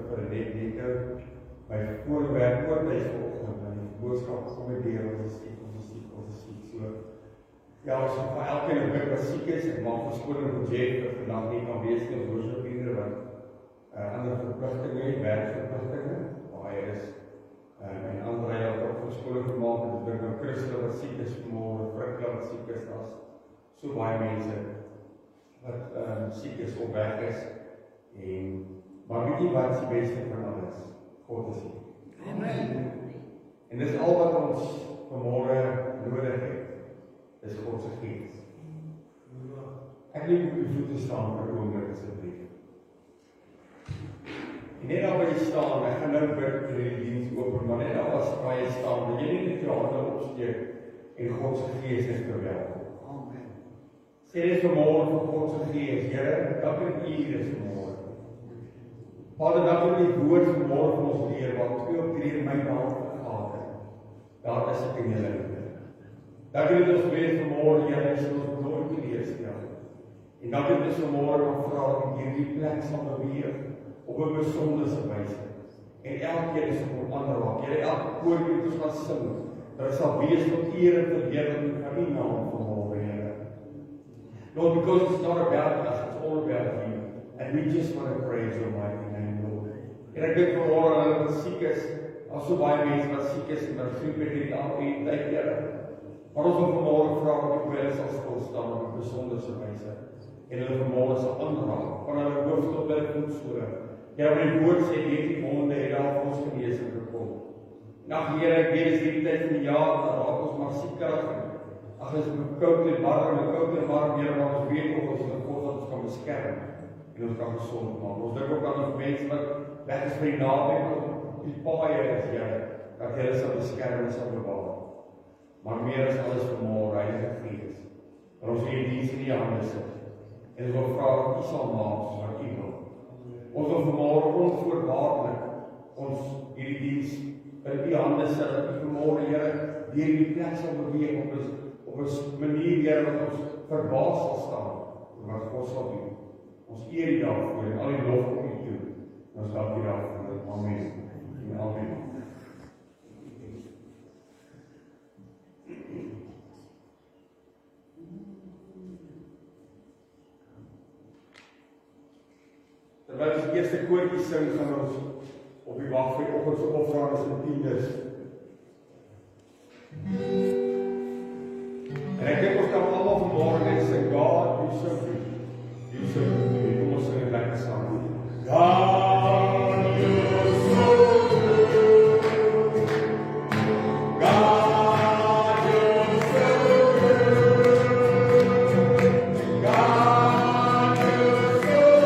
vir net my voorwerk oortyd vanoggend en die boodskap kom met deur ons is siek. So ja, ons het vir elkeen 'n bid wat siek is en maak verskoning vir Jeff vir vandag nie kan wees nie, ons worship leader wat ander verpligtinge, werkverpligtinge, waar hy is. En André het ook verskoning gemaak en ek dink aan Christel wat siek is vanmôre, Frikla wat siek is, daar's so baie mense wat siek is of weg is. Maar weet jy wat is die beste van alles? God is hier. Amen. En dis al wat ons vanmôre nodig het. Dis God se gees. Ek wil op die voete staan vir 'n oomblik asseblief. En net daar waar jy staan, ek gaan nou bid vir die diens open, maar net daar waar jy staan, dat jy net jou hande opsteek en God se gees net verwelkom. Amen. Sê dit vanmôre vir God se gees, Here, dank dat U hier is vanmôre. Vader, dank dat die woord vanmôre vir ons leer, wat 2 of 3 in my naam vergaat het. Daar is ek in julle liefde. Dank dat ons weet vanmôre, Here, is ons nooit te lees, Here. En dank dat ons vanmôre kan vra dat hierdie plek sal beweeg op 'n besondere wyse. En elkeen is op 'n ander raak. Here, elke koor wat ons gaan sing, dat dit sal wees tot eer en verheerliking van U naam vanmôre, Here. Lord, because it's not about us, it's all about You. And we just want to praise Your mighty name, Lord. En ek bid vanmôre aan hulle wat siek is, al so baie mense wat siek is en wat griep het hierdie tyd, Here. Maar ons wil vanmôre vra dat U wil sal stil staan op 'n besondere wyse. En hulle vanmôre sal aanraak, van hulle hoof tot hulle voetsole. Ja, maar die woord sê, die wonde het daar vir ons genesing gekom. Ag Here, ek weet, is hierdie tyd van die jaar, dan raak ons maar siekig. Ag, is koud en warm, Here, maar ons weet ook, ons is 'n God wat ons kan beskerm. En ons kan gesond maak. Ons dink ook aan die mense wat weg is vir die naweek, die paaie is, Here, dat hulle sal beskerm en sal bewaar. Maar meer as alles vanmôre, Heilige Gees, dat ons hierdie diens in U hande sit. En ons wil vra dat U sal maak soos wat U wil. Ons wil vanmôre onvoorwaardelik ons hierdie diens in U hande sit, dat U vanmôre, Here, deur die plek sal beweeg op 'n manier, Here, wat ons verbaas sal staan oor wat God sal doen. Ons eer U daarvoor en al die lof kom U toe. En ons dank U daarvoor. Amen. En amen. Terwyl ons die eerste koortjie sing, gaan ons op die wag vir die oggendse offerandes en tiendes. En ek dink ons kan almal vanmôre net sing, God, You so good. You so good. Kom ons sing dit lekker saam. God, You so good. God, You so good. God, You so good.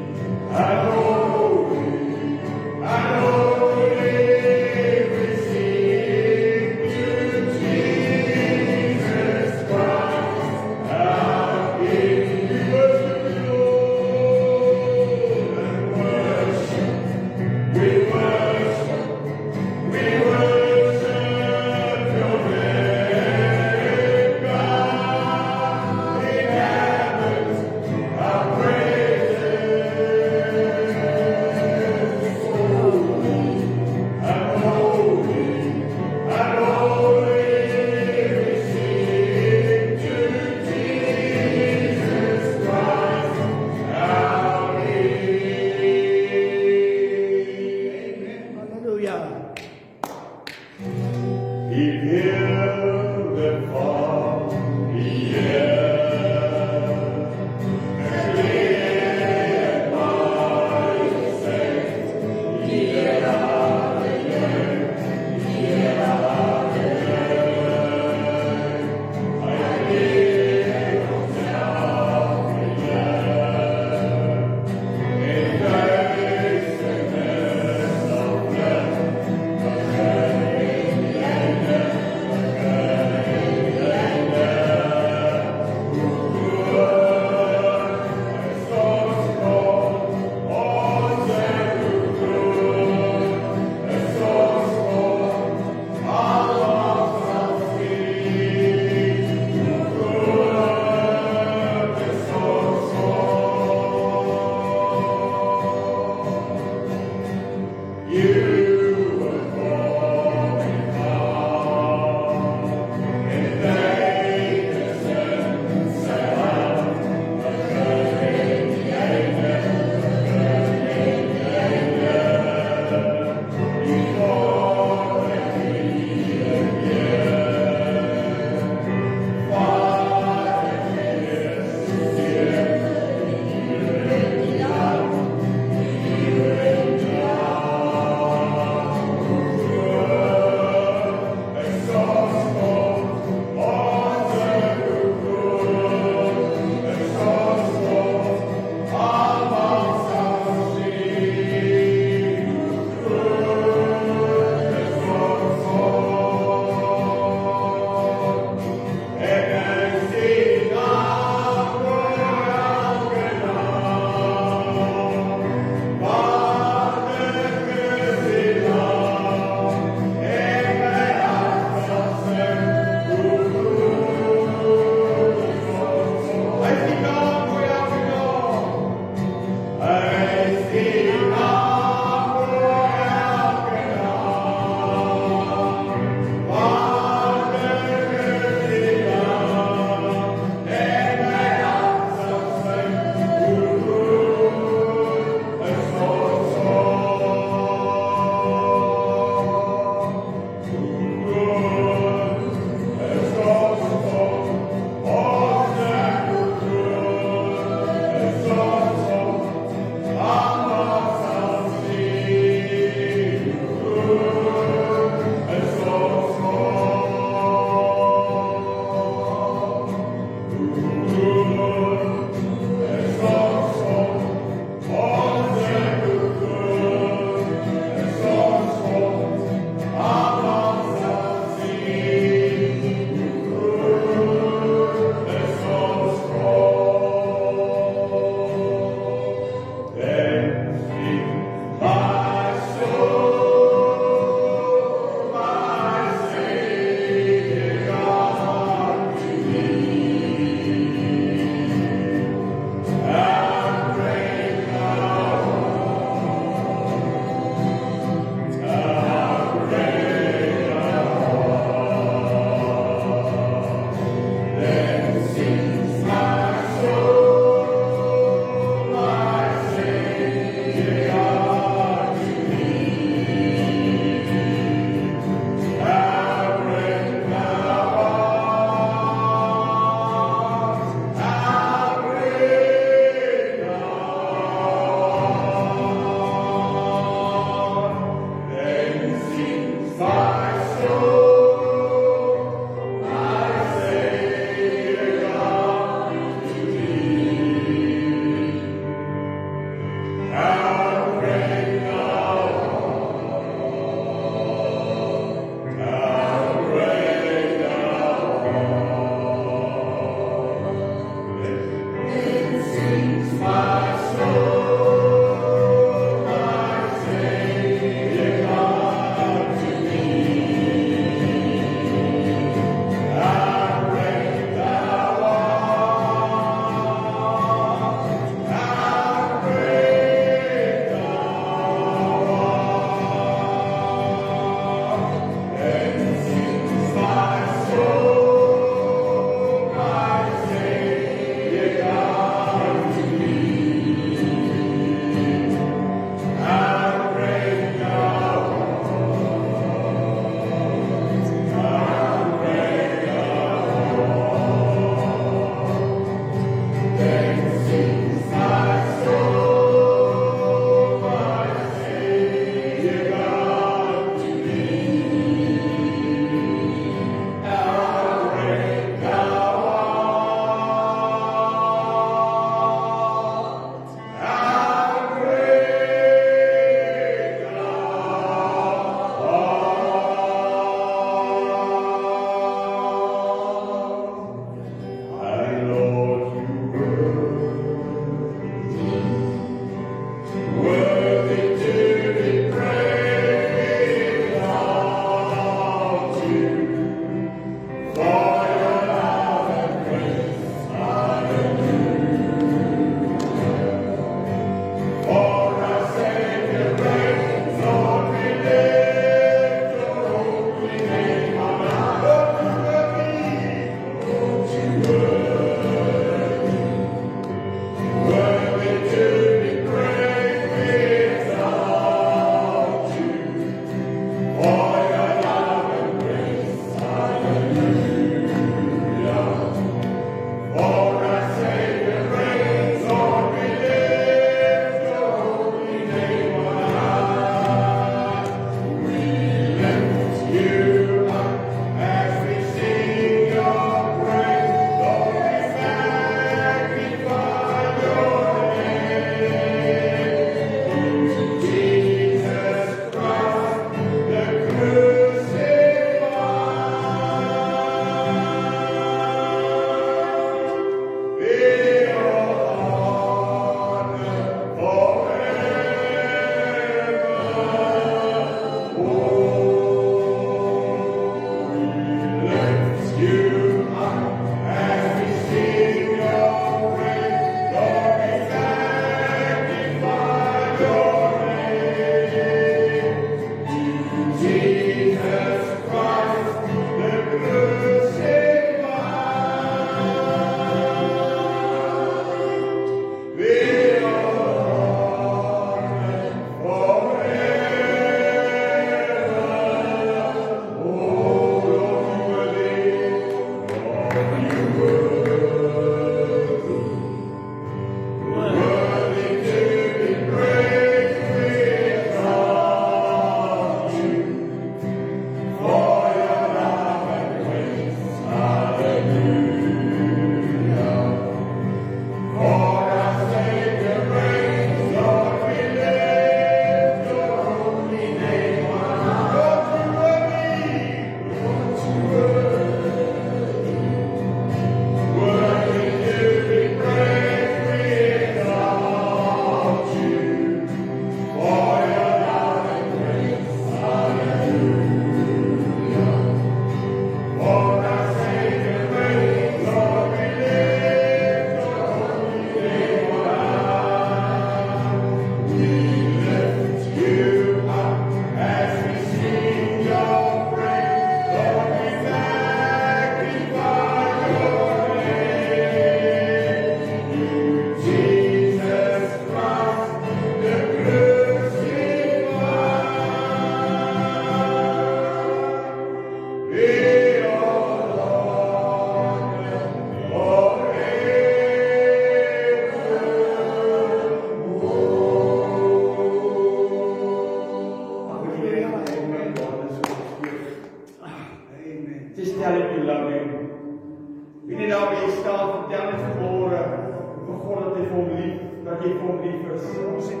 Jesus.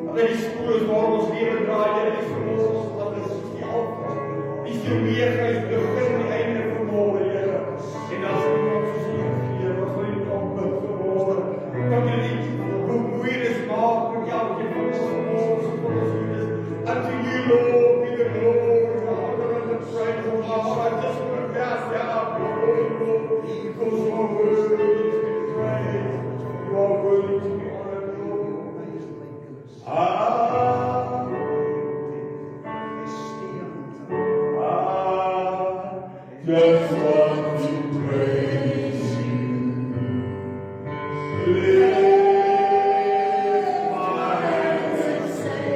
Dat is spoedig waar ons leven draai, dit is vir ons, dat is die alfa, die wege, die begin, die einde vermogen, Heere. En as jy ons sien, Heer, wat wil jy kom bid vermogen, kan jy nie bemoeienis maak, met elke van ons vermogen, unto you, Lord, be the glory, the honor and the praise of our heart. I just want to cast out before you, Lord, because you are worthy to be praised, you are worthy to be honored, Lord. Just want to praise you. Lift my hands and say,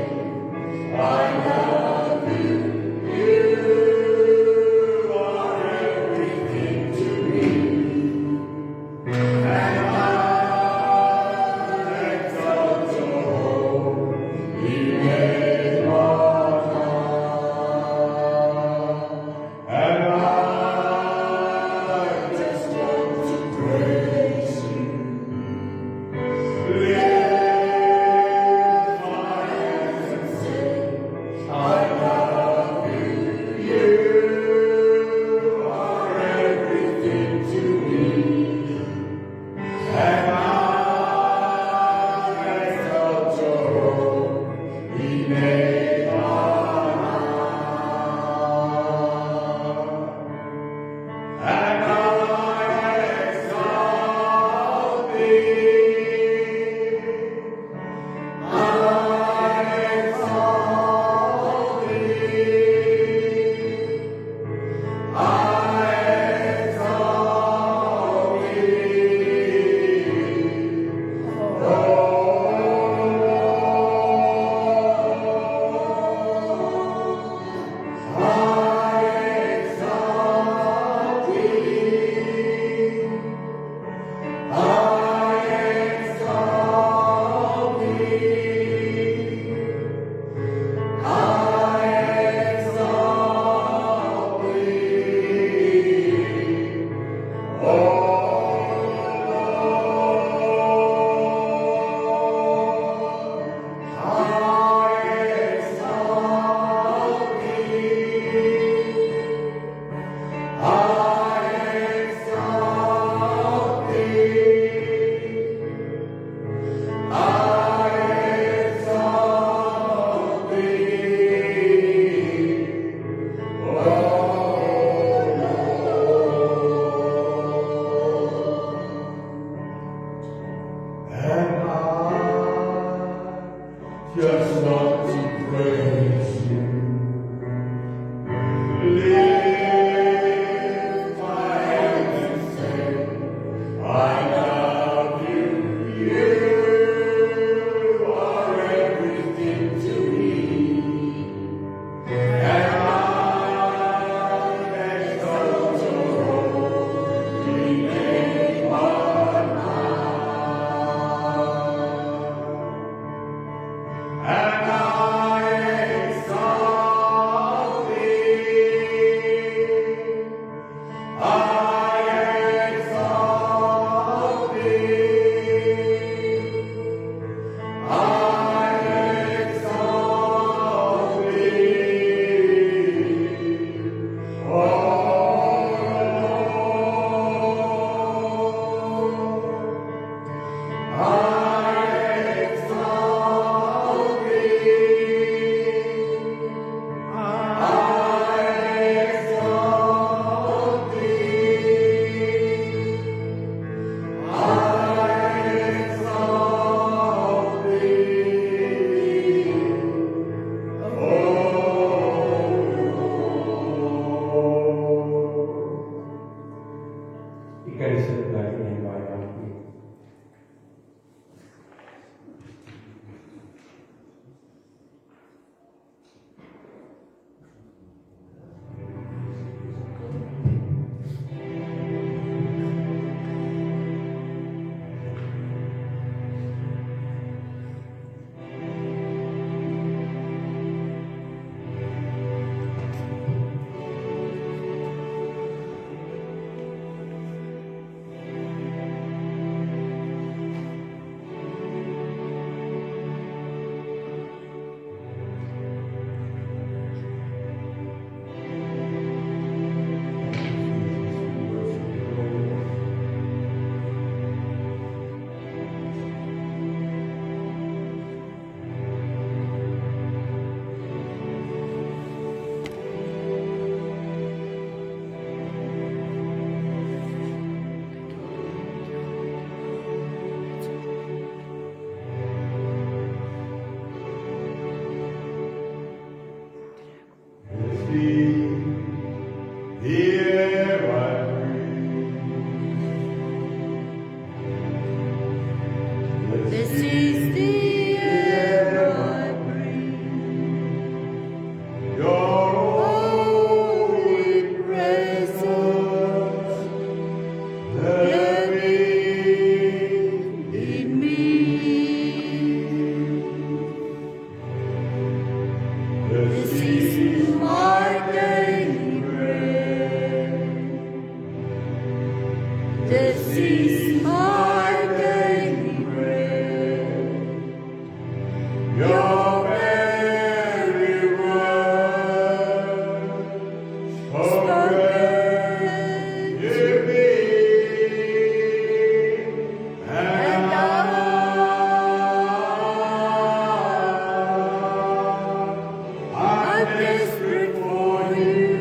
I love you. You are everything to me. And I exalt your holy name on high. And I just want to praise you. Lift my hands and say, I This is my daily bread. This is my daily bread. Your very word spoken to me, and I'm desperate for you,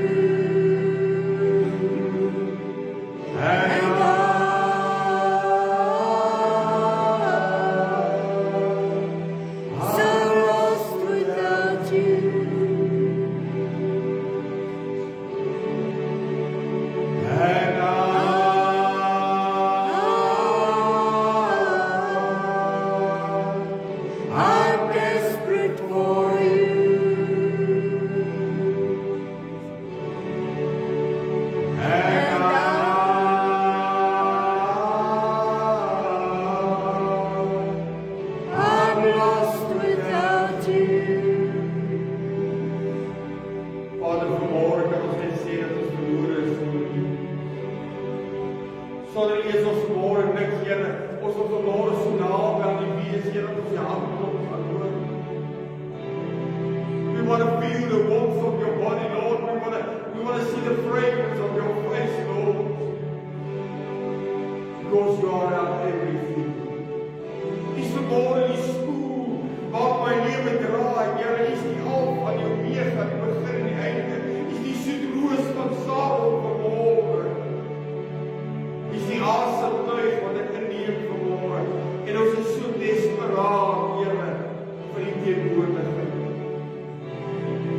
and I'm so lost without you, and I'm desperate for you, and I'm lost without you. Vader, vanmorgen kan ons net sê dat ons verloren is sonder U. Sonder U is ons vanmorgen niks, Here. Ons wil vanmorgen so naby aan U wees, Here, dat ons U handklop gaan hoor. We want to feel the warmth of your body, Lord. We want to see the fragrance of your face, Lord. Because you are our everything. Is vanmorgen die spoel waar my lewe draai, Here, is die alfa en die omega, die begin en die einde. Is die soetroos van Saron vanmorgen. Is die asemtuig wat ek inneem vanmorgen. En ons is so desperaat, Here, vir die teenwoordigheid.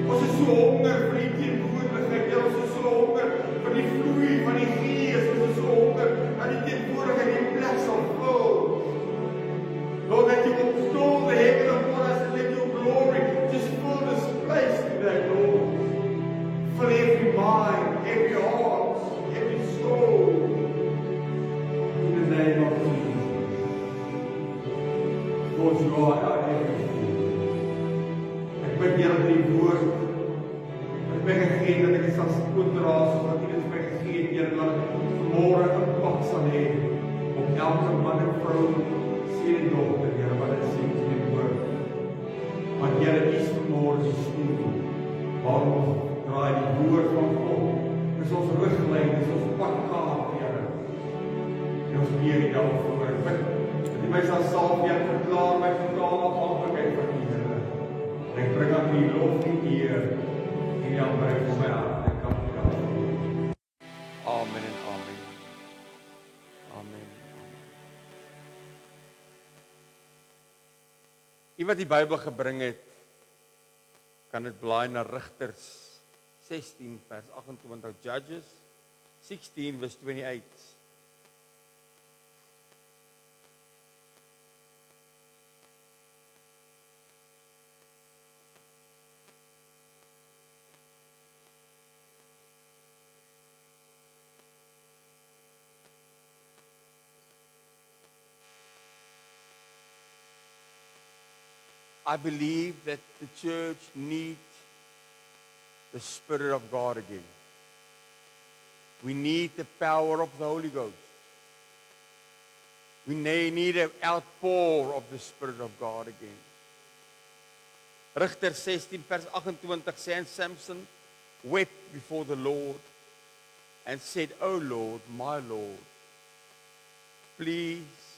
Ons is so honger vir die teenwoordigheid, Here, ons is so honger vir die vloei van die Gees, ons is so honger dat die teenwoordigheid die plek sal vul. Lord, that you will fill the heaven upon us and let your glory just fill this place today, Lord. Fill every mind, every heart, every soul. In the name of Jesus. Lord, you are our everything. Ek bid, Here, vir die woord. Ek bid gegee dat ek dit sal oordra soos wat U dit vir my gegee het, Here, dat ek vanmorgen impak sal hê op elke man en vrou, seun en dogter, Here, wat dit sien in die woord. Want Here, U is vanmorgen die stoel waarom ons draai die woord van God. Dis ons riglyn, dis ons padkaart, Here. En ons leer die dag voor. Ek bid dat U my sal salf, Here, verklaar my totale afhanklikheid van U, Here. Ek bring aan U lof en eer en die aanbring van my hart. Ek kan U daarvoor. Amen en amen. Amen. Die wat die Bybel gebring het, kan dit blaai na Rigters 16 vers 28, Judges 16 verse 28. I believe that the church needs the Spirit of God again. We need the power of the Holy Ghost. We need an outpour of the Spirit of God again. Rigters 16 vers 28 sê, and Samson wept before the Lord and said, "O Lord, my Lord, please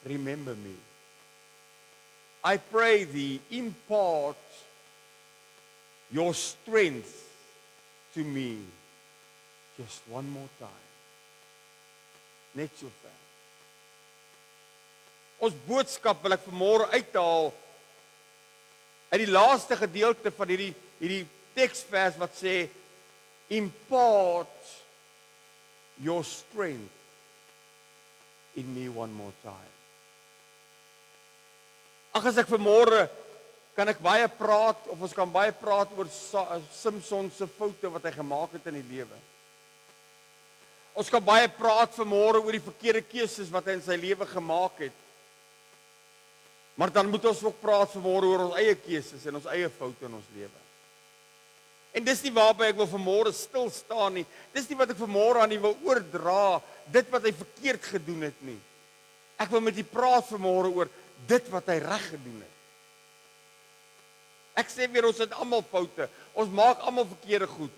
remember me. I pray thee, impart your strength to me just one more time." Net so ver. Ons boodskap wil ek vanmôre uithaal uit die laaste gedeelte van hierdie teksvers wat sê, impart your strength in me one more time. Ag, as ek vanmôre kan ek baie praat, of ons kan baie praat oor Samson se foute wat hy gemaak het in die lewe. Ons kan baie praat vanmôre oor die verkeerde keuses wat hy in sy lewe gemaak het. Maar dan moet ons ook praat vanmôre oor ons eie keuses en ons eie foute in ons lewe. En dis nie waarby ek wil vanmôre stil staan nie. Dis nie wat ek vanmôre aan u wil oordra, dit wat hy verkeerd gedoen het nie. Ek wil met u praat vanmôre oor dit wat hy reg gedoen het. Ek sê weer, ons het almal foute. Ons maak almal verkeerde goed.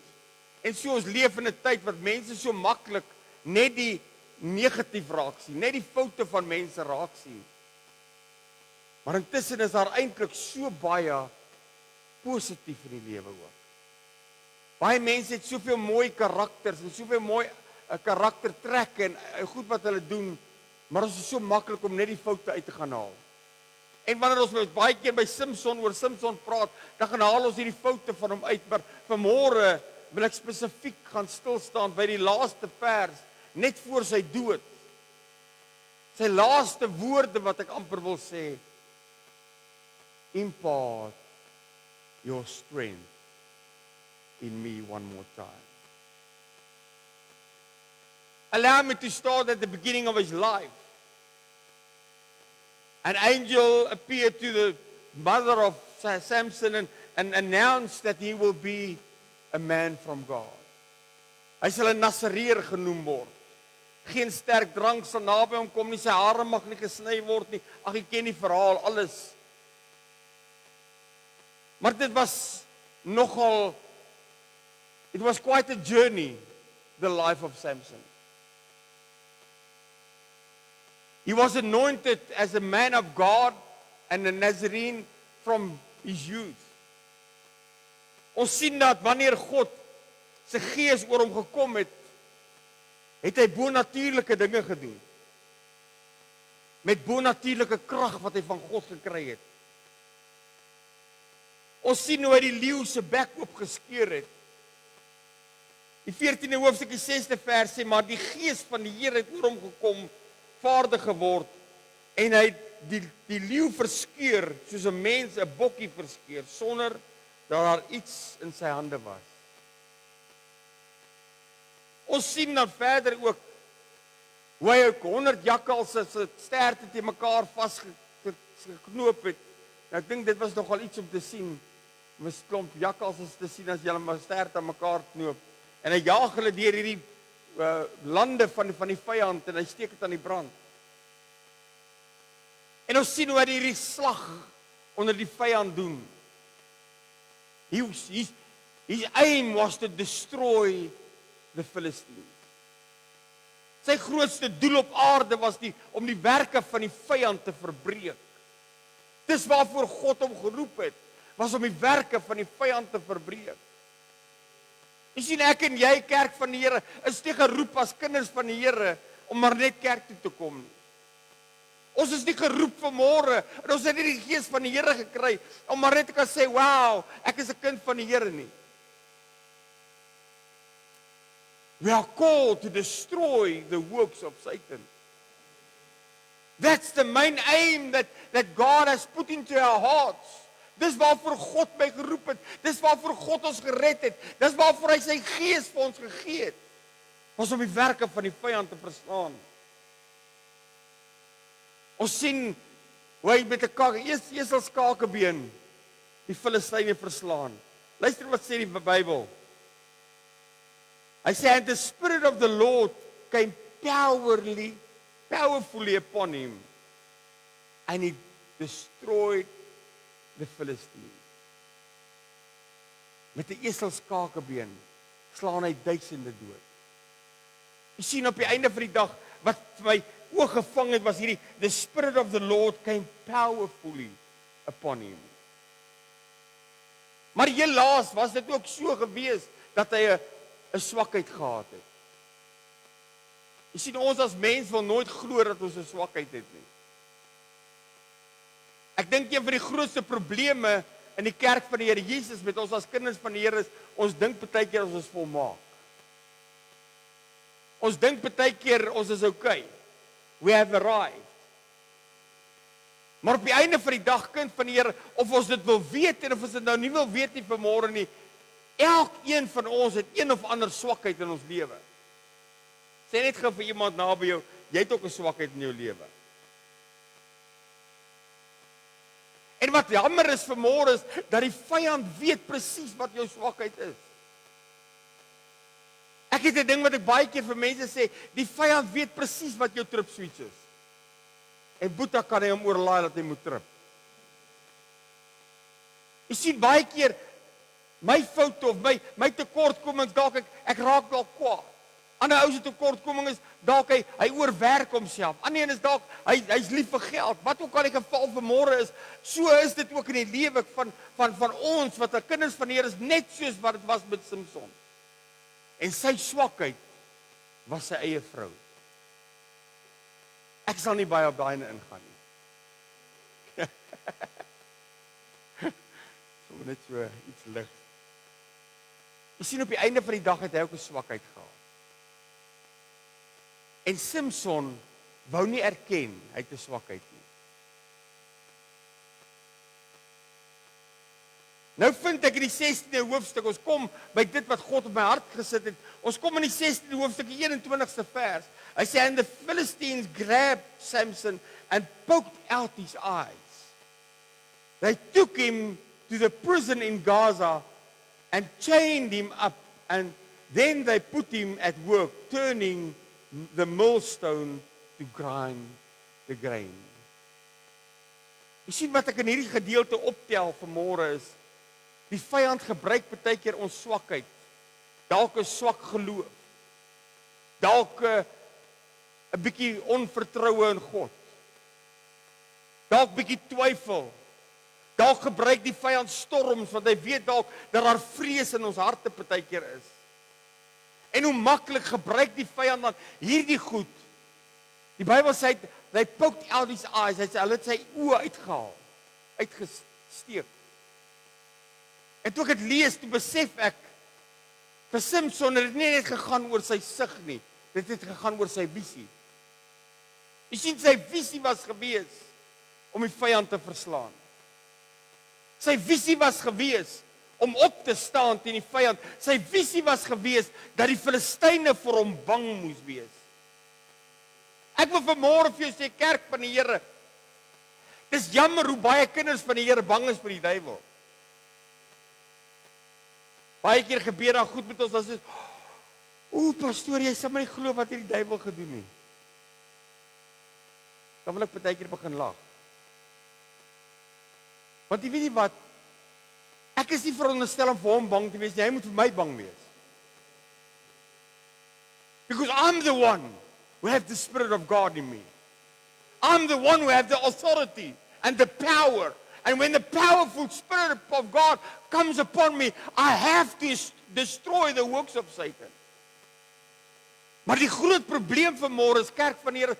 En so ons leef in 'n tyd wat mense so maklik net die negatief raak sien, net die foute van mense raak sien. Maar intussen is daar eintlik so baie positief in die lewe ook. Baie mense het soveel mooi karakters en soveel mooi karaktertrekke en goed wat hulle doen, maar ons is so maklik om net die foute uit te gaan haal. En wanneer ons baie keer by oor Simpson praat, dan gaan haal ons hierdie foute van hom uit, maar vanmôre wil ek spesifiek gaan stil staan by die laaste vers, net voor sy dood. Sy laaste woorde wat ek amper wil sê, impart your strength in me one more time. Allow me to start at the beginning of his life. An angel appeared to the mother of Samson and announced that he will be a man from God. Hy sal 'n Nasareer genoem word. Geen sterk drank sal naby hom kom nie, sy hare mag nie gesny word nie. Ag, jy ken die verhaal, alles. Maar dit was nogal, it was quite a journey, the life of Samson. He was anointed as a man of God and a Nazarene from his youth. Ons sien dat wanneer God sy gees oor hom gekom het, het hy bonatuurlike dinge gedoen. Met bonatuurlike krag wat hy van God gekry het. Ons sien hoe hy die leeu se bek oopgeskeur het. Die 14de hoofstuk, die 6de vers sê, maar die gees van die Here het oor hom gekom, vaardig geword, en hy het die leeu verskeur, soos 'n mens 'n bokkie verskeur, sonder dat daar iets in sy hande was. Ons sien dan verder ook, hoe hy 100 jakkalse se sterte te mekaar vasgeknoop het. Nou, ek dink dit was nogal iets om te sien, om 'n klomp jakkalse te sien, as jy maar sterte aan mekaar knoop, en hy jaag hulle deur hierdie lande van die vyand, en hy steek dit aan die brand. En ons sien hoe hy hierdie slag onder die vyand doen. His aim was to destroy the Philistines. Sy grootste doel op aarde was om die werke van die vyand te verbreek. Dis waarvoor God hom geroep het, was om die werke van die vyand te verbreek. Jy sien, ek en jy, kerk van die Here, is nie geroep as kinders van die Here om maar net kerk toe te kom nie. Ons is nie geroep vanmôre, en ons het nie die gees van die Here gekry om maar net te kan sê, wow, ek is 'n kind van die Here nie. We are called to destroy the works of Satan. That's the main aim that God has put into our hearts. Dis waarvoor God my geroep het. Dis waarvoor God ons gered het. Dis waarvoor hy sy gees vir ons gegee het. Was om die werke van die vyand te verslaan. Ons sien hoe hy met 'n eselskakebeen die Filistyne verslaan. Luister wat sê die Bybel. Hy sê, and the Spirit of the Lord came powerfully upon him, and he destroyed the Philistines. Met 'n eselskakebeen slaan hy duisende dood. Jy sien, op die einde van die dag, wat vir my oog gevang het, was hierdie, the Spirit of the Lord came powerfully upon him. Maar helaas was dit ook so gewees, dat hy 'n swakheid gehad het. Jy sien, ons as mens wil nooit glo dat ons 'n swakheid het nie. Ek dink een van die grootste probleme in die kerk van die Here Jesus met ons as kinders van die Here is, ons dink baie keer ons is volmaak. Ons dink baie keer ons is okay. We have arrived. Maar op die einde van die dag, kind van die Here, of ons dit wil weet en of ons dit nou nie wil weet nie vanmôre nie, elkeen van ons het een of ander swakheid in ons lewe. Sê net gou vir iemand naby jou, jy het ook 'n swakheid in jou lewe. En wat jammer is vanmôre is dat die vyand weet presies wat jou swakheid is. Ek het 'n ding wat ek baie keer vir mense sê, die vyand weet presies wat jou trip switch is. En Boeta kan hy hom oorlaai dat hy moet trip. Jy sien baie keer my foute of my tekortkomings dalk ek raak dalk kwaad. Ander ou se tekortkoming is dalk hy oorwerk homself. Ander een is dalk hy's lief vir geld. Wat ook al die geval vanmôre is, so is dit ook in die lewe van ons wat 'n kinders van die Here is, net soos wat dit was met Samson. En sy swakheid was sy eie vrou. Ek sal nie baie op daai ingaan nie. So net so iets lig. Jy sien op die einde van die dag het hy ook 'n swakheid gehad. En Samson wou nie erken hy het 'n swakheid nie. Nou vind ek in die 16de hoofstuk, ons kom by dit wat God op my hart gesit het. Ons kom in die 16de hoofstuk, 21ste vers. Hy sê, and the Philistines grabbed Samson and poked out his eyes. They took him to the prison in Gaza and chained him up, and then they put him at work, turning the millstone to grind the grain. Jy sien wat ek in hierdie gedeelte optel vanmôre is, die vyand gebruik baie keer ons swakheid, dalk 'n swak geloof, dalk 'n bietjie onvertroue in God, dalk bietjie twyfel, dalk gebruik die vyand storms, want hy weet dalk dat daar vrees in ons harte baie keer is. En hoe maklik gebruik die vyand dan hierdie goed. Die Bybel sê, they poked out his eyes, hy sê, hulle het sy oë uitgehaal, uitgesteek. En toe ek dit lees, toe besef ek, vir Samson het dit nie net gegaan oor sy sig nie, dit het gegaan oor sy visie. Jy sien, sy visie was gewees om die vyand te verslaan. Sy visie was gewees om op te staan teen die vyand. Sy visie was gewees dat die Filistyne vir hom bang moes wees. Ek wil vanmôre vir jou sê, kerk van die Here, dis jammer hoe baie kinders van die Here bang is vir die duiwel. Baie keer gebeur daar goed met ons, dan sê, pastoor, jy sal my nie glo wat hierdie duiwel gedoen nie. Dan wil ek baie keer begin lag. Want jy weet nie wat, ek is nie veronderstel om vir hom bang te wees nie, hy moet vir my bang wees. Because I'm the one who have the Spirit of God in me. I'm the one who have the authority and the power. And when the powerful Spirit of God comes upon me, I have to destroy the works of Satan. Maar die groot probleem vanmôre is, kerk van die Here,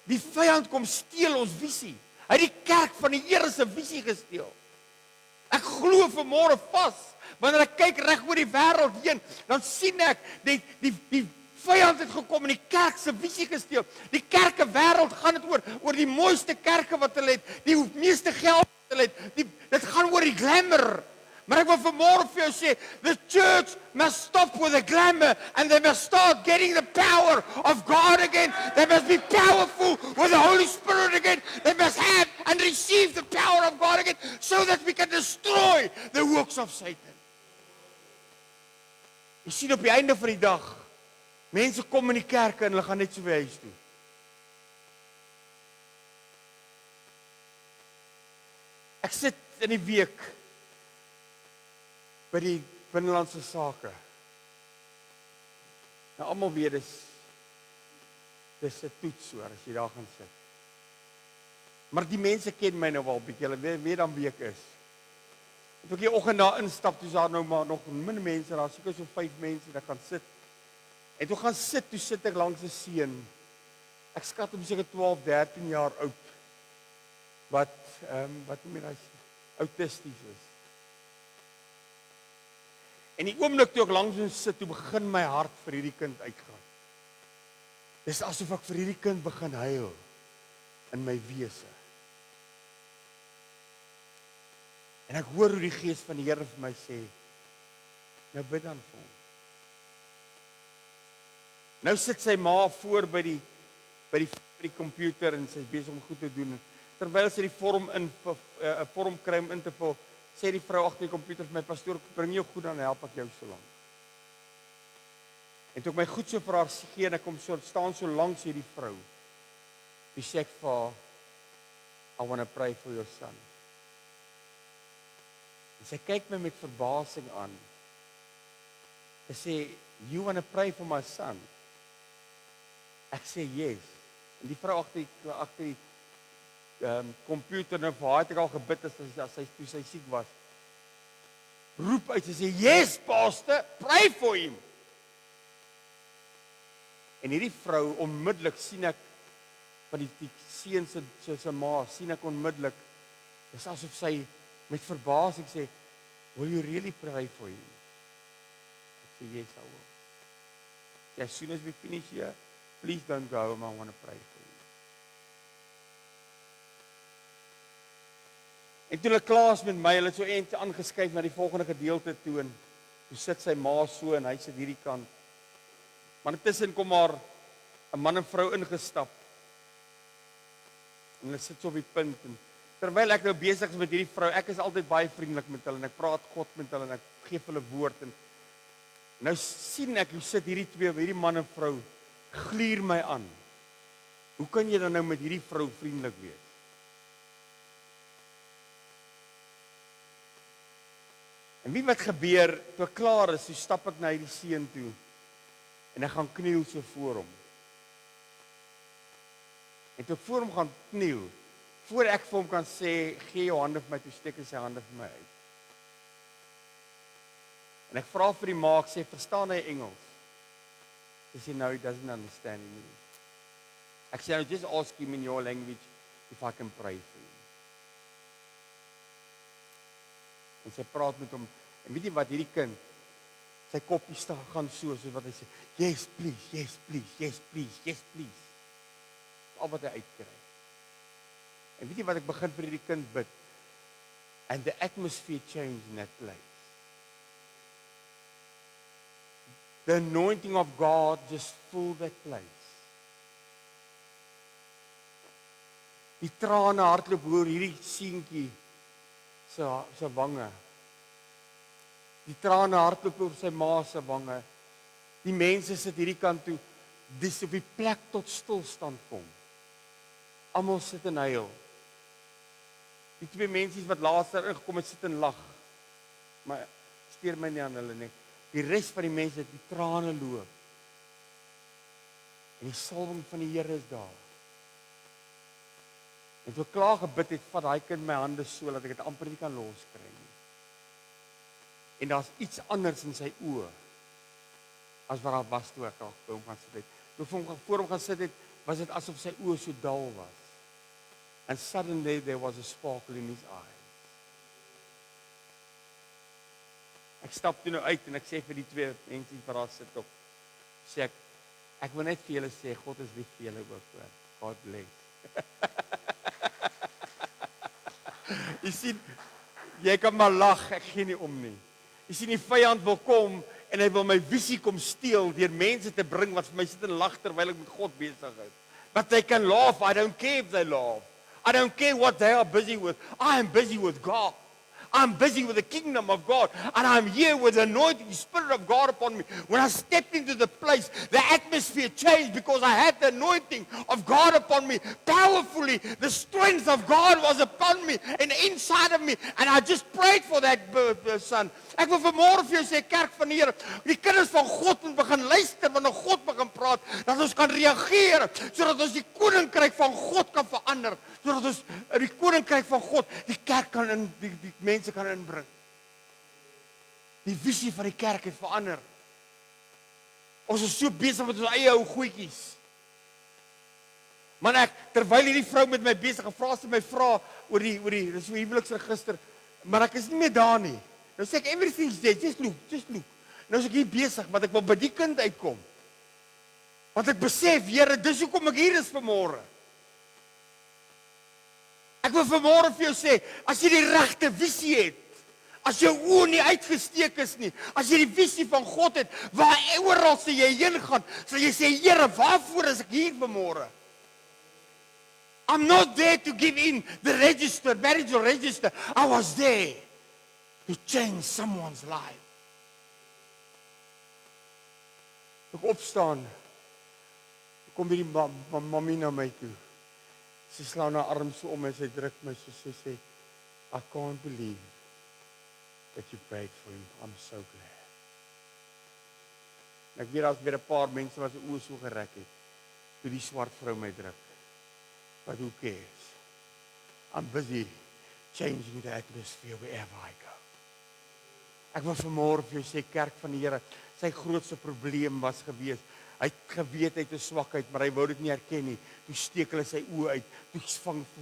die vyand kom steel ons visie. Hy het die kerk van die Here se visie gesteel. Ek glo vanmôre vas, wanneer ek kyk reg oor die wêreld heen, dan sien ek die vyand het gekom en die kerk se visie gesteel. Die kerke wêreld gaan dit oor die mooiste kerke wat hulle het, die meeste geld wat hulle het. Dit gaan oor die glamour. Maar ek wil vanmôre vir jou sê, the church must stop with the glamour and they must start getting the power of God again. They must be powerful with the Holy Spirit again. They must have and receive the power of God again so that we can destroy the works of Satan. Jy sien op die einde van die dag, mense kom in die kerke en hulle gaan net so by huis toe. Ek sit in die week by die binnelandse sake. Nou almal weet dis 'n toets hoor as jy daar gaan sit. Maar die mense ken my nou al bietjie, hulle weet dan wie ek is. Toe ek die oggend daar instap, toe is daar nou maar nog min mense, daar seker so 5 mense wat gaan sit. En toe gaan sit, toe sit ek langs 'n seun. Ek skat hom seker 12, 13 jaar oud. Wat noem jy hy autisties is. En die oomblik toe ek langs hom sit, toe begin my hart vir hierdie kind uitgaan. Dis asof ek vir hierdie kind begin huil in my wese. En ek hoor hoe die Gees van die Here vir my sê, nou bid dan vir hom. Nou sit sy ma voor by die komputer en sy is besig om goed te doen. terwyl sy die vorm vorm kry om in te vul, sê die vrou agter die komputer vir my, pastoor, bring jou goed dan help ek jou so lank. En toe ek my goed so vir haar gee en ek kom so staan so langs hierdie vrou, die sê ek vir haar, I want to pray for your son. En sy kyk my met verbasing aan. Sy sê, you want to pray for my son? Ek sê yes. En die vrou agter die komputer, nou vir haar het ek al gebid as sy siek was. Roep uit, sy sê, yes, pastor, pray for him. En hierdie vrou, onmiddellik sien ek, van die seun se ma, sien ek onmiddellik, dis asof sy met verbasing sê, will you really pray for him? Ek sê, yes, I will. Say, as soon as we finish here, please don't go home, I want to pray for you. En toe hulle klaar is met my, hulle het so eentjie aangeskuif na die volgende gedeelte toe, en toe sit sy ma so, en hy sit hierdie kant. Maar intussen kom maar 'n man en vrou ingestap. En hulle sit so op die punt, en terwyl ek nou besig is met hierdie vrou, ek is altyd baie vriendelik met hulle, en ek praat God met hulle, en ek gee hulle woord, en nou sien ek, hoe sit hierdie man en vrou, gluur my aan. Hoe kan jy dan nou met hierdie vrou vriendelik wees? En wie wat gebeur, toe ek klaar is, so stap ek na hierdie seun toe, en ek gaan kniel so voor hom. En toe ek voor hom gaan kniel, voor ek vir hom kan sê, gee jou hande vir my, toe steek hy sy hande vir my uit. En ek vra vir die ma, ek sê, verstaan hy Engels? Sy sê, no, he doesn't understand English. Ek sê, just ask him in your language, if I can pray for you. En sy praat met hom, en weet jy wat, hierdie kind, sy kopie gaan so, soos wat hy sê, yes, please, yes, please, yes, please, yes, please. Al wat hy uitkry. En weet jy wat, ek begin vir hierdie kind bid, and the atmosphere changed in that place. The anointing of God just filled that place. Die trane hardloop oor hierdie seentjie se wange. Die trane hardloop oor sy ma se wange. Die mense sit hierdie kant toe, dis op die plek tot stilstand kom. Almal sit en huil. Die twee mensies wat laaster ingekom het, sit en lag. Maar steur my nie aan hulle nie. Die res van die mense het die trane loop. En die salwing van die Here is daar. En toe ek klaar gebid het, vat daai kind my hande so, dat ek dit amper nie kan loskry nie. En daar's iets anders in sy oë, as wat daar was toe ek al voor hom gaan sit het. Toe voor hom gaan sit het, was dit asof sy oë so dal was. And suddenly there was a sparkle in his eye. Ek stap toe nou uit en ek sê vir die twee mense wat daar sit op, sê ek wil net vir julle sê, God is lief vir julle ook hoor. God bless. Jy sien, jy kan maar lag, ek gee nie om nie. Jy sien, die vyand wil kom en hy wil my visie kom steel deur mense te bring wat vir my sit en lag terwyl ek met God besig is. But they can laugh, I don't care if they laugh. I don't care what they are busy with. I am busy with God. I'm busy with the kingdom of God, and I'm here with the anointing Spirit of God upon me. When I stepped into the place, the atmosphere changed because I had the anointing of God upon me. Powerfully, the strength of God was upon me and inside of me, and I just prayed for that son. Ek wil vanmôre vir jou sê, kerk van die Here, die kinders van God moet begin luister wanneer God begin praat, dat ons kan reageer, sodat ons die koninkryk van God kan verander, sodat ons die koninkryk van God, die kerk kan in, die mense kan inbring. Die visie van die kerk het verander. Ons is so besig met ons eie ou goedjies. Maar terwyl hierdie vrou met my besig gevra het, my vra oor die dis so huweliksregister, maar ek is nie meer daar nie. Nou sê ek, everything's there, just look. Nou is ek hier besig, want ek wil by die kind uitkom. Want ek besef, Here, dis hoekom ek hier is vanmôre. Ek wil vanmôre vir jou sê, as jy die regte visie het, as jou oë nie uitgesteek is nie, as jy die visie van God het, waar oral sê jy heen gaan, sal jy sê, Here, waarvoor is ek hier vanmôre? I'm not there to give in the register, marital register. I was there to change someone's life. Ek opstaan. Kom hierdie mami na my toe. Sy slaan haar arm so om en sy druk my so sy sê, I can't believe that you prayed for him. I'm so glad. En ek weet daar's weer 'n paar mense wat se oë so gereg het toe die swart vrou my druk. But who cares? I'm busy changing the atmosphere wherever I go. Ek wil vanmôre vir jou sê, kerk van die Here, sy grootste probleem was gewees. Hy het geweet hy het 'n swakheid, maar hy wou dit nie erken nie. Toe steek hulle sy oë uit, toe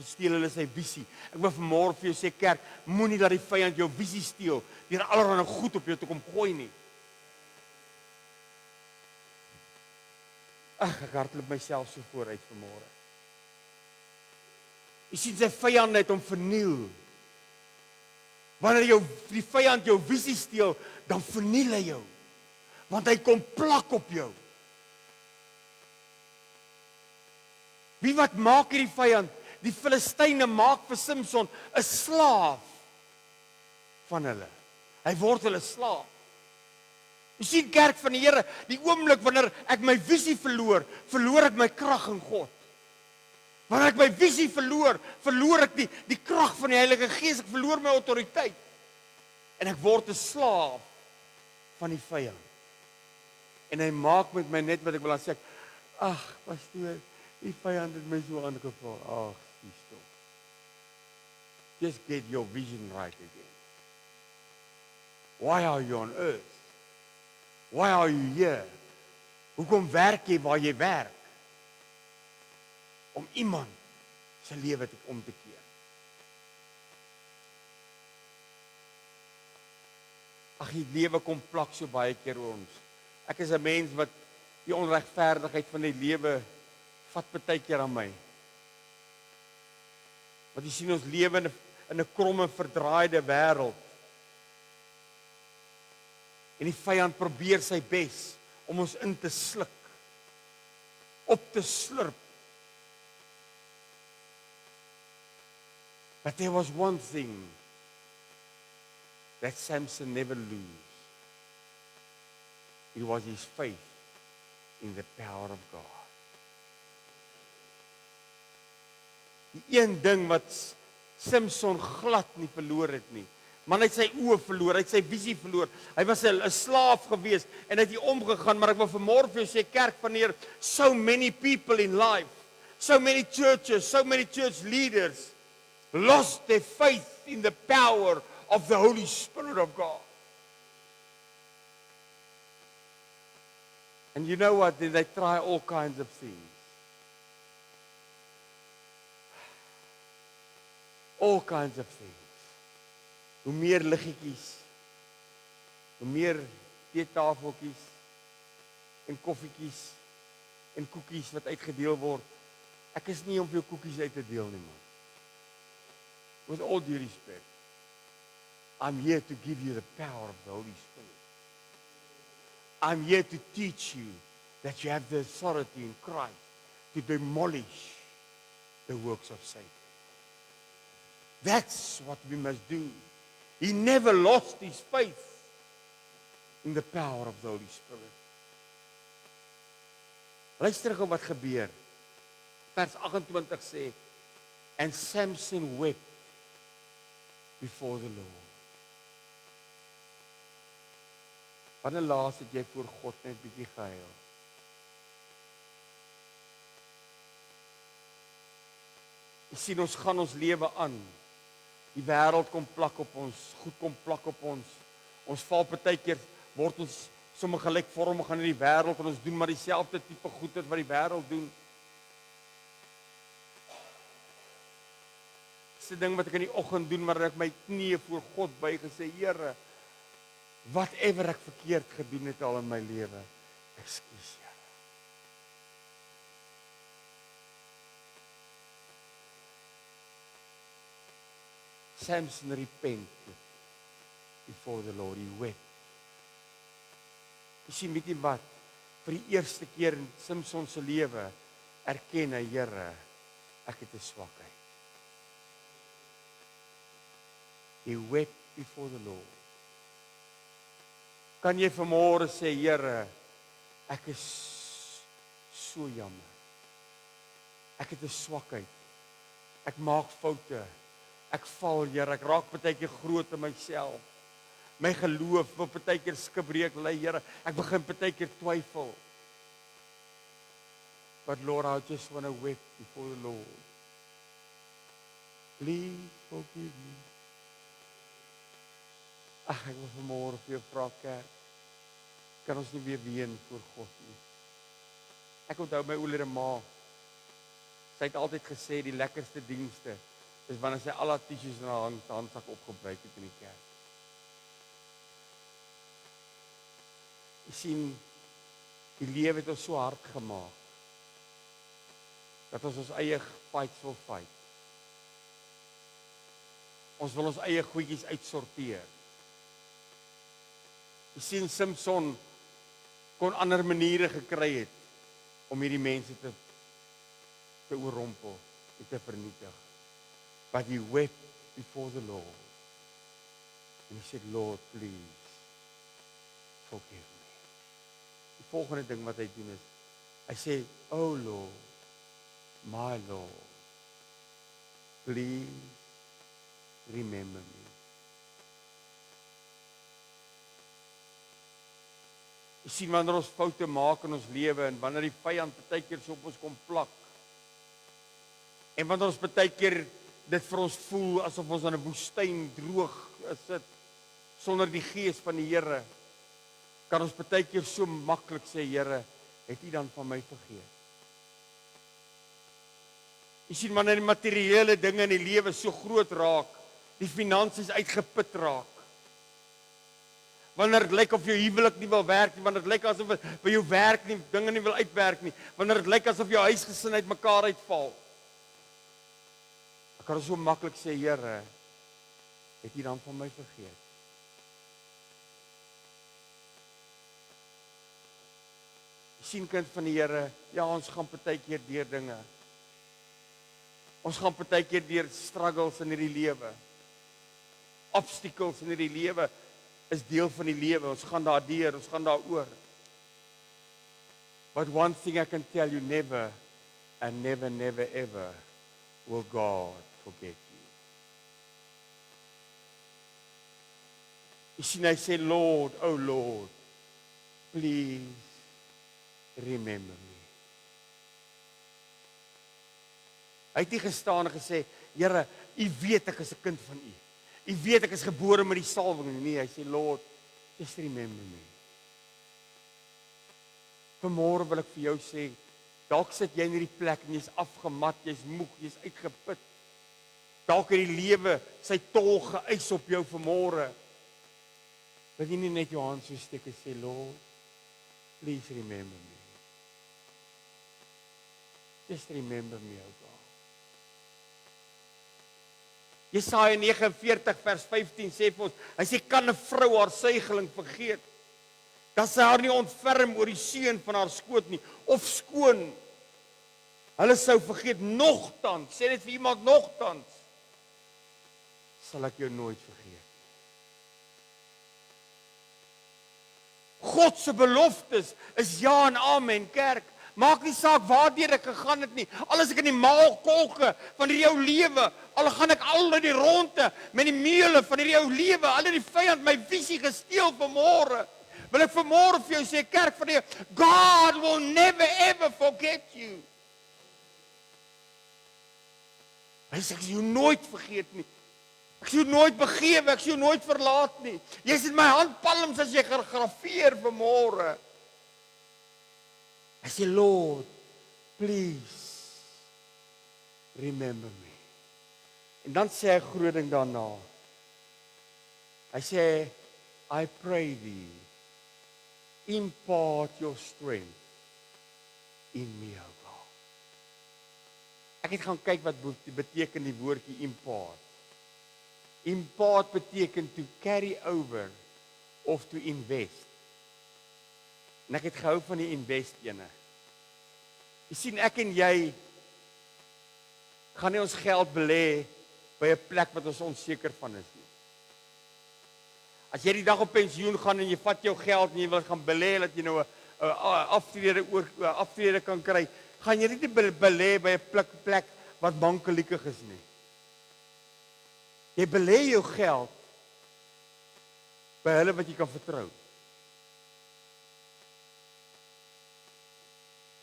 steel hulle sy visie. Ek wil vanmôre vir jou sê, kerk, moenie dat die vyand jou visie steel deur allerlei goed op jou te kom gooi nie. Ag, ek hardloop myself so vooruit vanmôre. Jy sien sy vyand het hom verniel. Wanneer die vyand jou visie steel, dan verniel hy jou. Want hy kom plak op jou. Wie wat maak hierdie vyand? Die Filistyne maak vir Samson 'n slaaf van hulle. Hy word hulle slaaf. Jy sien, kerk van die Here, die oomblik wanneer ek my visie verloor ek my krag in God. Wanneer ek my visie verloor ek die krag van die Heilige Gees, ek verloor my autoriteit. En ek word 'n slaaf van die vyand. En hy maak met my net wat ek wil aan sê. Ag, pastoor, die vyand het my so aangeval. Ag, stop. Just get your vision right again. Why are you on earth? Why are you here? Hoekom werk jy waar jy werk? Om iemand se lewe om te keer. Ag, die lewe kom plak so baie keer oor ons. Ek is 'n mens wat die onregverdigheid van die lewe vat baie keer aan my. Want jy sien, ons lewe in 'n kromme, verdraaide wêreld. En die vyand probeer sy bes om ons in te sluk, op te slurp. But there was one thing that Samson never lose. It was his faith in the power of God. Die een ding wat Samson glad nie verloor het nie. Man het sy oë verloor, hy het sy visie verloor. Hy was 'n slaaf gewees en hy het hier omgegaan, maar ek wil vanmôre vir jou sê, kerk van die Here, so many people in life, so many churches, so many church leaders lost their faith in the power of the Holy Spirit of God. And you know what? They try all kinds of things. All kinds of things. Hoe meer liggetjies, hoe meer teetafeltjies en koffietjies en koekies wat uitgedeel word. Ek is nie om vir jou koekies uit te deel nie, man. With all due respect, I'm here to give you the power of the Holy Spirit. I'm here to teach you that you have the authority in Christ to demolish the works of Satan. That's what we must do. He never lost his faith in the power of the Holy Spirit. Luister gou wat gebeur. Vers 28 sê, and Samson wept before the Lord. Wanneer laas het jy voor God net bietjie gehuil? Jy sien, ons gaan ons lewe aan. Die wêreld kom plak op ons, goed kom plak op ons. Ons val partykeer, word ons sommer gelykvormig gaan in die wêreld en ons doen maar dieselfde tipe goeie wat die wêreld doen. Dis 'n ding wat ek in die oggend doen, maar ek my knieë voor God buig en sê, Here, whatever ek verkeerd gedoen het al in my lewe, ekskuus, Here. Samson repented before the Lord. He wept. Jy sien, weet jy wat? Vir die eerste keer in Samson se lewe erken hy, Here, ek het 'n swakheid. He wept before the Lord. Kan jy vanmôre sê, Here, ek is so jammer. Ek het 'n swakheid. Ek maak foute. Ek val, Here, ek raak baie keer groot in myself. My geloof wil baie keer skibreek lê, Here. Ek begin baie keer twyfel. But Lord, I just want to weep before the Lord. Please forgive me. Ag, ek wil vanmôre vir jou vra, kerk. Kan ons nie weer ween voor God nie. Ek onthou my ouer ma. Sy het altyd gesê die lekkerste dienste is wanneer sy al haar tissues in haar handsak opgebruik het in die kerk. Jy sien, die lewe het ons so hard gemaak dat ons eie fights wil fight. Ons wil ons eie goedjies uitsorteer. Jy sien, Samson kon ander maniere gekry het om hierdie mense te oorrompel en te vernietig. But he wept before the Lord. And he said, Lord, please forgive me. Die volgende ding wat hy doen is, hy sê, oh Lord, my Lord, please remember me. Jy sien, wanneer ons foute maak in ons lewe en wanneer die vyand baie keer so op ons kom plak en wanneer ons baie keer dit vir ons voel asof ons in 'n woestyn droog sit sonder die gees van die Here, kan ons baie keer so maklik sê, Here, het U dan van my vergeet? Jy sien, wanneer die materiële dinge in die lewe so groot raak, die finansies uitgeput raak, wanneer dit lyk of jou huwelik nie wil werk nie, wanneer dit lyk asof by jou werk nie, dinge nie wil uitwerk nie, wanneer dit lyk asof jou huisgesin uitmekaar uitval, dan kan ons so maklik sê, Here, het U dan van my vergeet? Jy sien, kind van die Here, ja, ons gaan baie keer deur dinge. Ons gaan baie keer deur struggles in hierdie lewe. Obstacles in hierdie lewe is deel van die lewe. Ons gaan daardeur, ons gaan daaroor. But one thing I can tell you, never and never, never, ever will God forget you. You see, I say, Lord, oh Lord, please remember me. Hy het nie gestaan en gesê, Here, U weet ek is 'n kind van U. U weet ek is gebore met die salwing. Nee, hy sê, Lord, just remember me. Vanmôre wil ek vir jou sê, dalk sit jy in hierdie plek en jy's afgemat, jy's moeg, jy's uitgeput. Dalk het die lewe sy tol geëis op jou vanmôre. Wil jy nie net jou hand so steek en sê, Lord, please remember me. Just remember me, oh God. Jesaja 49 vers 15 sê vir ons, hy sê, kan 'n vrou haar suigeling vergeet? Dat sy haar nie ontferm oor die seun van haar skoot nie, of skoon. Hulle sou vergeet, nogtans, sê dit vir iemand, nogtans, sal ek jou nooit vergeet. God se beloftes is ja en amen, kerk. Maak nie saak waardeur ek gegaan het nie. Al is ek in die maalkolke van hierdie ou lewe, al gaan ek al in die ronde met die meule van hierdie ou lewe, al het die vyand my visie gesteel vanmôre. Wil ek vanmôre vir jou sê, kerk van die God will never ever forget you. Hy sê ek sal jou nooit vergeet nie. Ek sal jou nooit begewe, ek sal jou nooit verlaat nie. Jy's in my handpalms as jy gegraveer vanmôre. Hy sê, Lord, please remember me. En dan sê hy groot ding daarna. Hy sê, I pray thee, impart your strength in me, O God. Ek het gaan kyk wat beteken die woordjie impart. Impart beteken to carry over of to invest. En ek het gehou van die invest ene. Jy sien, ek en jy gaan nie ons geld belê by 'n plek wat ons onseker van is nie. As jy die dag op pensioen gaan en jy vat jou geld en jy wil gaan belê dat jy nou 'n aftrede kan kry, gaan jy nie belê by 'n plek wat bankeliekig is nie. Jy belê jou geld by hulle wat jy kan vertrou.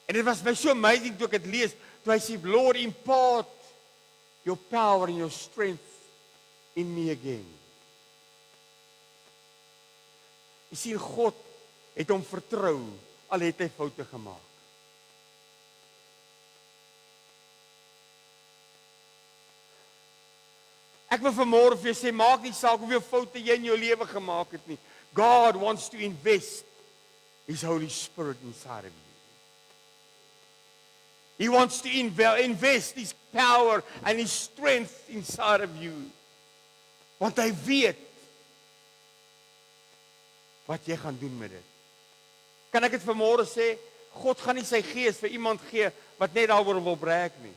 En dit was my so amazing toe ek dit lees, toe hy sê, Lord, impart your power and your strength in me again. Jy sien, God het hom vertrou, al het hy foute gemaak. Ek wil vanmôre vir jou sê, maak nie saak hoeveel foute jy in jou lewe gemaak het nie. God wants to invest His Holy Spirit inside of you. He wants to invest His power and His strength inside of you. Want hy weet wat jy gaan doen met dit. Kan ek dit vanmôre sê, God gaan nie sy gees vir iemand gee wat net daaroor wil brag nie.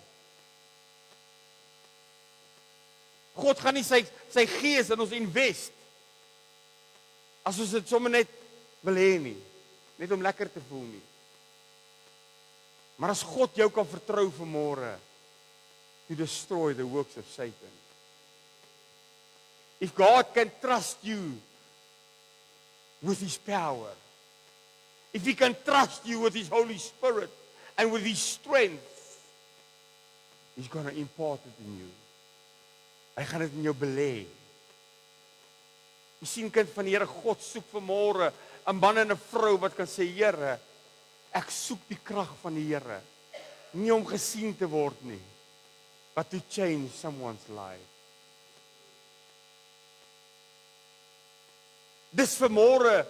God gaan nie sy gees in ons invest as ons dit sommer net wil hê nie, net om lekker te voel nie. Maar as God jou kan vertrou vanmôre to destroy the works of Satan. If God can trust you with His power, if He can trust you with His Holy Spirit and with His strength, He's going to impart it in you. Hy gaan dit in jou belê. Jy sien, kind van die Here, God soek vanmôre 'n man en 'n vrou wat kan sê, Here, ek soek die krag van die Here, nie om gesien te word nie, but to change someone's life. Dis vanmôre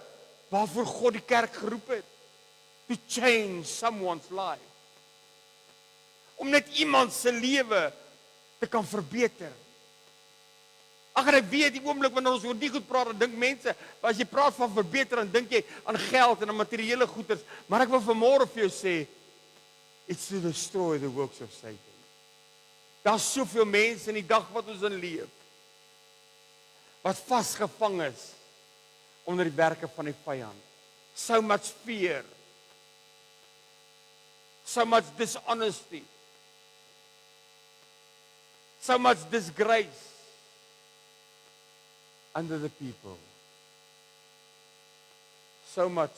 waarvoor God die kerk geroep het, to change someone's life. Om net iemand se lewe te kan verbeter. Ag, ek weet die oomblik wanneer ons oor die goed praat, dan dink mense, as jy praat van verbeter, dan dink jy aan geld en aan materiële goederes, maar ek wil vanmôre vir jou sê, it's to destroy the works of Satan. Daar's soveel mense in die dag wat ons in leef, wat vasgevang is onder die werke van die vyand. So much fear, so much dishonesty, so much disgrace under the people. So much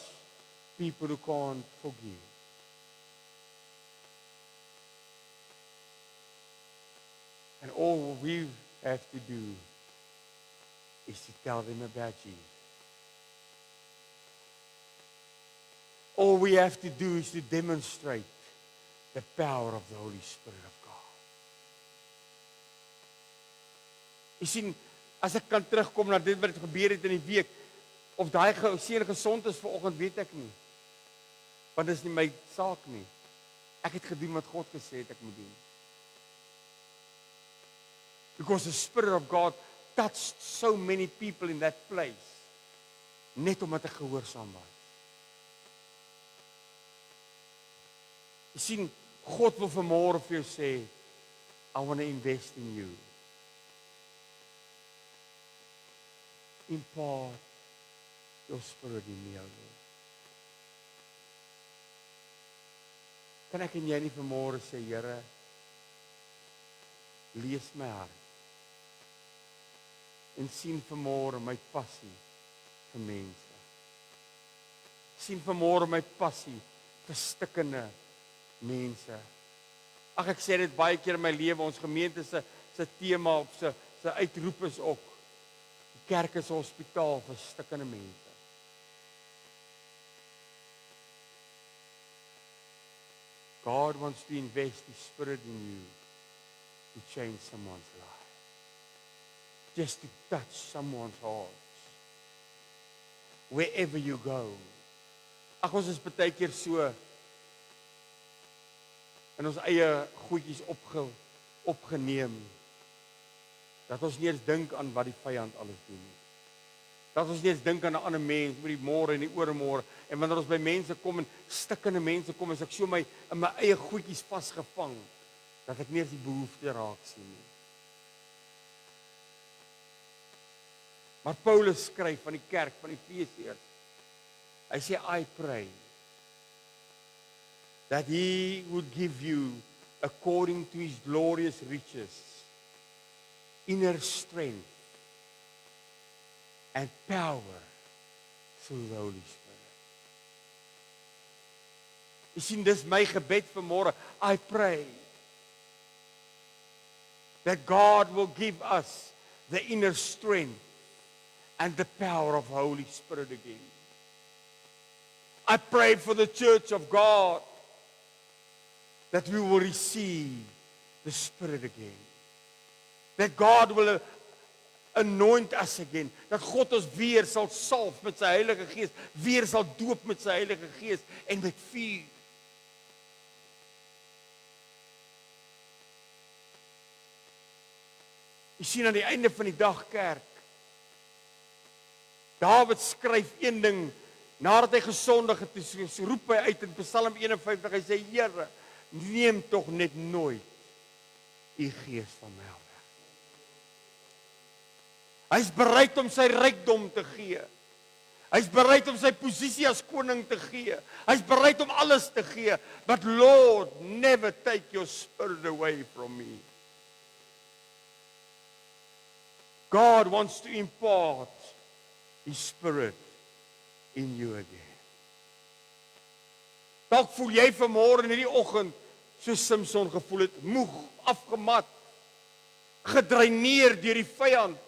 people who can't forgive. And all we have to do is to tell them about Jesus. All we have to do is to demonstrate the power of the Holy Spirit of God. Jy sien, as ek kan terugkom na dit wat gebeur het in die week, of daai seun gesond is vanoggend, weet ek nie. Want dit is nie my saak nie. Ek het gedoen wat God gesê het ek moet doen. Because the Spirit of God touched so many people in that place, net omdat ek gehoorsaam was. Jy sien, God wil vanmôre vir jou sê, I want to invest in you. Impart your spirit in me, O Lord. Kan ek en jy nie vanmôre sê, Here, lees my hart en sien vanmôre my passie vir mense. Sien vanmôre my passie vir stikkende mense. Ag, ek sê dit baie keer in my lewe, ons gemeente se tema of se uitroep is ook, die kerk is 'n hospitaal vir stikkende mense. God wants to invest His Spirit in you to change someone's life. Just to touch someone's heart. Wherever you go. Ag, ons is baie keer so in ons eie goedjies opgeneem, dat ons nie eens dink aan wat die vyand alles doen nie. Dat ons nie eens dink aan 'n ander mens met die môre en die oormôre, en wanneer ons by mense kom en stikkende mense kom, as ek so in my eie goedjies vasgevang, dat ek nie eens die behoefte raak sien nie. Maar Paulus skryf van die kerk van Efesiërs. Hy sê, I pray that he would give you, according to his glorious riches, inner strength and power through the Holy Spirit. Jy sien, dis my gebed vanmôre. I pray that God will give us the inner strength and the power of the Holy Spirit again. I pray for the church of God that we will receive the Spirit again. That God will anoint us again. Dat God ons weer sal salf met sy Heilige Gees, weer sal doop met sy Heilige Gees en met vuur. Jy sien aan die einde van die dag, kerk, Dawid skryf een ding, nadat hy gesondig het, so roep hy uit in Psalm 51, hy sê, Here, neem tog net nooit u gees van my af. Hy's bereid om sy rykdom te gee. Hy's bereid om sy posisie as koning te gee. Hy's bereid om alles te gee. But Lord, never take your spirit away from me. God wants to impart His Spirit in you again. Dalk voel jy vanmôre in hierdie oggend soos Samson gevoel het, moeg, afgemat, gedreineer deur die vyand.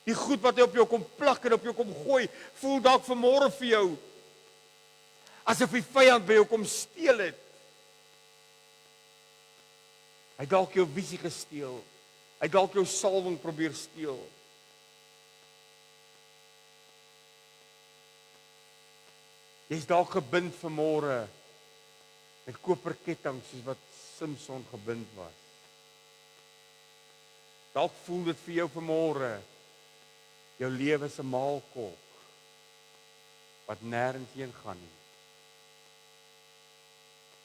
Die goed wat hy op jou kom plak en op jou kom gooi, voel dalk vanmôre vir jou asof die vyand by jou kom steel het. Hy dalk jou visie gesteel. Hy dalk jou salwing probeer steel. Jy's dalk gebind vanmôre met koperketting soos wat Samson gebind was. Dalk voel dit vir jou vanmôre jou lewe is 'n maalkolk wat nêrens heen gaan nie.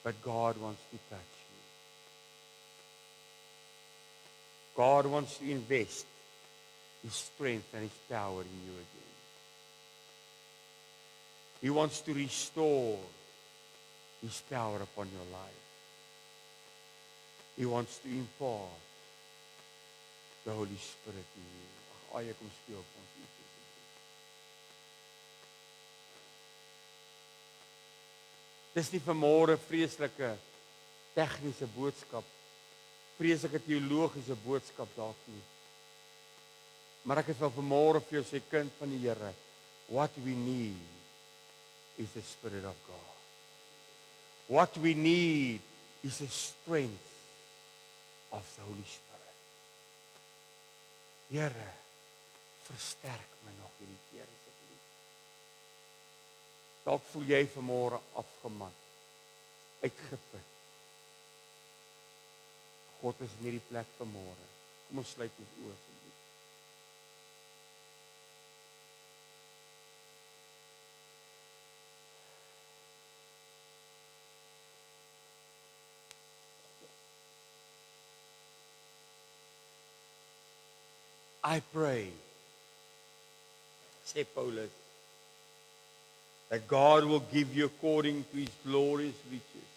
But God wants to touch you. God wants to invest His strength and His power in you again. He wants to restore His power upon your life. He wants to impart the Holy Spirit in you. Ag, kom speel op ons iets. Dis nie vanmôre vreeslike tegniese boodskap, vreeslike teologiese boodskap dalk nie. Maar ek wil vanmôre vir jou sê, kind van die Here, what we need is the Spirit of God. What we need is the strength of the Holy Spirit. Here, versterk my nog hierdie keer asseblief. Dalk voel jy vanmôre afgemat, uitgeput. God is in hierdie plek vanmôre. Kom ons sluit ons oë asseblief. I pray, sê Paulus, that God will give you according to His glorious riches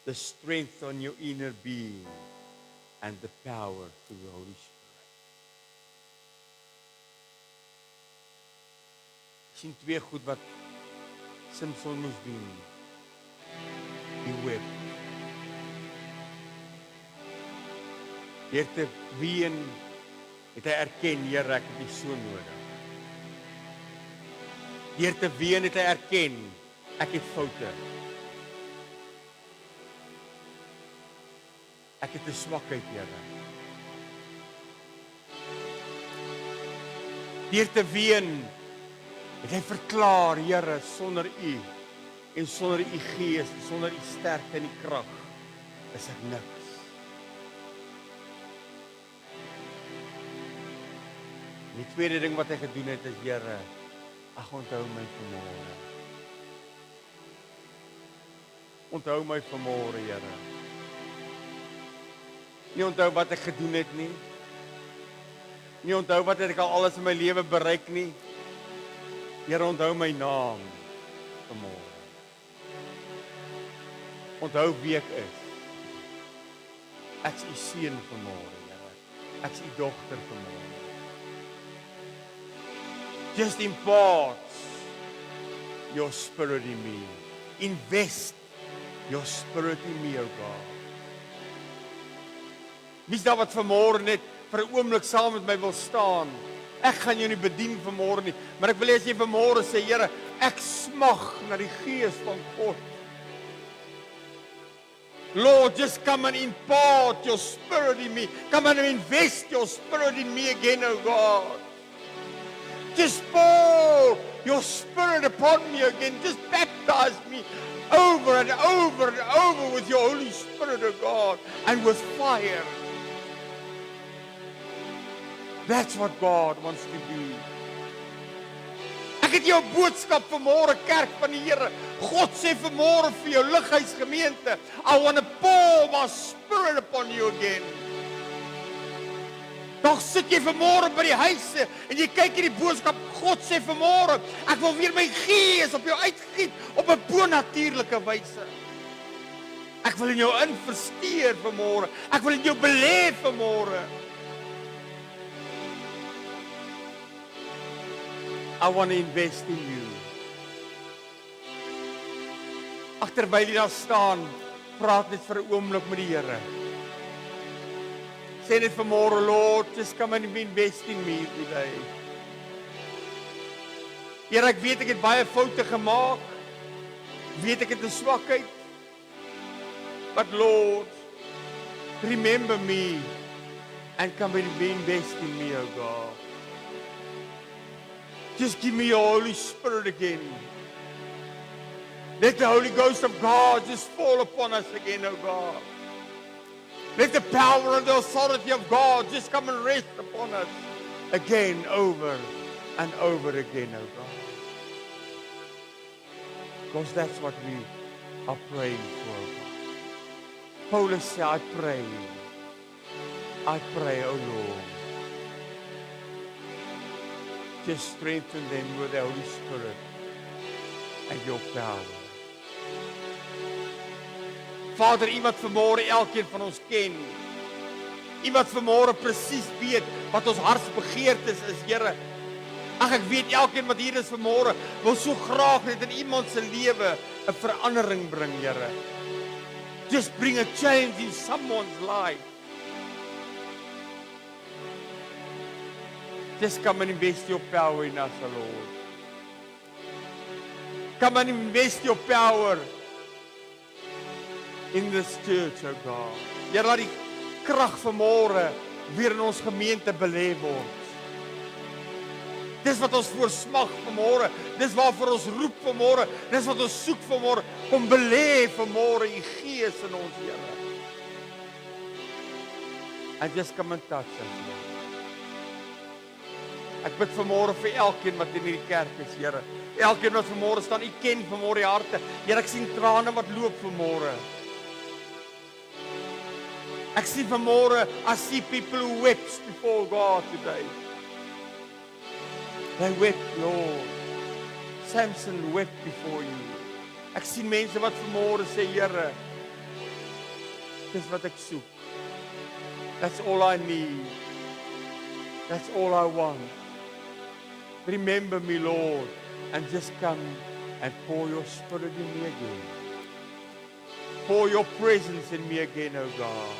the strength on your inner being and the power through the Holy Spirit. Sien twee goed wat Samson moes doen. He wept. Deur te ween het hy erken, Here, ek het U so nodig. Deur te ween het hy erken, ek het foute. Ek het 'n swakheid, Here. Deur te ween het hy verklaar, Here, sonder U en sonder U Gees, sonder U sterkte en U krag, is ek niks. Die tweede ding wat hy gedoen het is, Here, ag, onthou my vanmôre. Onthou my vanmôre, Here. Nie onthou wat ek gedoen het nie. Nie onthou wat het ek al alles in my lewe bereik nie. Here, onthou my naam vanmôre. Onthou wie ek is. Ek is u seun vanmôre, Here. Ek is u dogter vanmôre. Just impart your spirit in me. Invest your spirit in me, O God. Wie is daar wat vanmôre net vir 'n oomblik saam met my wil staan? Ek gaan jou nie bedien vanmôre nie, maar ek wil hê as jy vanmôre sê, Here, ek smag na die Gees van God. Lord, just come and impart your spirit in me. Come and invest your spirit in me again, O God. Just pour your spirit upon me again. Just baptize me over and over and over with your Holy Spirit, O God, and with fire. That's what God wants to do. Ek het jou boodskap vanmôre, kerk van die Here. God sê vanmôre vir jou lighuisgemeente, I want to pour my spirit upon you again. Dalk sit jy vanmôre by die huise en jy kyk hierdie boodskap. God sê vanmôre, ek wil weer my Gees op jou uitgiet op 'n bonatuurlike wyse. Ek wil in jou investeer vanmôre. Ek wil in jou belê vanmôre. I want to invest in you. Agterby jy daar staan, praat net vir 'n oomblik met die Here. Sê net vanmôre, Lord, just come and invest in me today. Here, ek weet ek het baie foute gemaak. Weet ek het 'n swakheid. But Lord, remember me and come and invest in me, O God. Just give me your Holy Spirit again. Let the Holy Ghost of God just fall upon us again, O God. Let the power and the authority of God just come and rest upon us again, over and over again, O God. Because that's what we are praying for, O God. Paulus said, I pray, O Lord. Just strengthen them with the Holy Spirit and your power. Vader, U wat vanmôre elkeen van ons ken. U wat vanmôre presies weet wat ons hartsbegeertes is, Here. Ag, ek weet elkeen wat hier is vanmôre wil so graag net in iemand se lewe 'n verandering bring, Here. Just bring a change in someone's life. Just come and invest your power in us, Lord. Come and invest your power in this church, O God. Here, laat die krag vanmôre weer in ons gemeente belê word. Dis wat ons voorsmag vanmôre. Dis waarvoor ons roep vanmôre. Dis wat ons soek vanmôre. Kom belê vanmôre U Gees in ons, Here. And just come and touch us, Lord. Ek bid vanmôre vir elkeen wat in hierdie kerk is, Here. Elkeen wat vanmôre staan, U ken vanmôre die harte. Here, ek sien trane wat loop vanmôre. Ek sien vanmôre, I see people who wept before God today. They wept, Lord. Samson wept before you. Ek sien mense wat vanmôre sê, Here, dis wat ek soek. That's all I need. That's all I want. Remember me, Lord, and just come and pour your Spirit in me again. Pour your presence in me again, O God.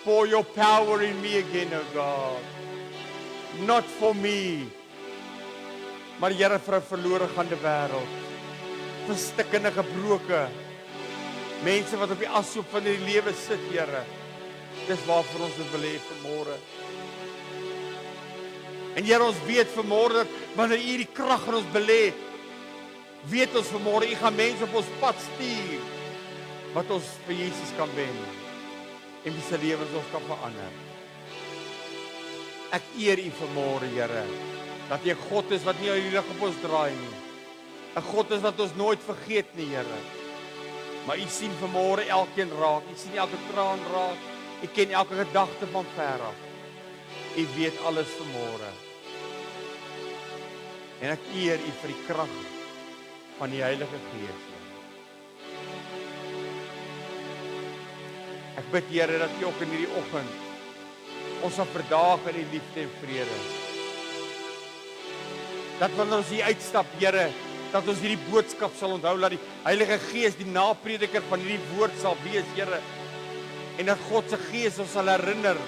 Pour your power in me again, O God. Not for me, maar Here, vir 'n verlore gaande wêreld. Vir stikkende gebroke mense wat op die ashoop van hierdie lewe sit, Here. Dis waarvoor ons dit wil hê vanmôre. En Here, ons weet vanmôre dat wanneer U die krag in ons belê, weet ons vanmôre U gaan mense op ons pad stuur wat ons vir Jesus kan wen en wie se lewens ons kan verander. Ek eer U vanmôre, Here, dat U 'n God is wat nie uit die lig op ons draai nie. 'n God is wat ons nooit vergeet nie, Here. Maar U sien vanmôre elkeen raak. U sien elke traan raak. U ken elke gedagte van ver af. U weet alles vanmôre. En ek eer U vir die krag van die Heilige Gees. Ek bid Here dat U ook in hierdie oggend ons sal verdaag in die liefde en vrede. Dat wanneer ons hier uitstap, Here, dat ons hierdie boodskap sal onthou, dat die Heilige Gees die naprediker van hierdie woord sal wees, Here. En dat God se Gees ons sal herinner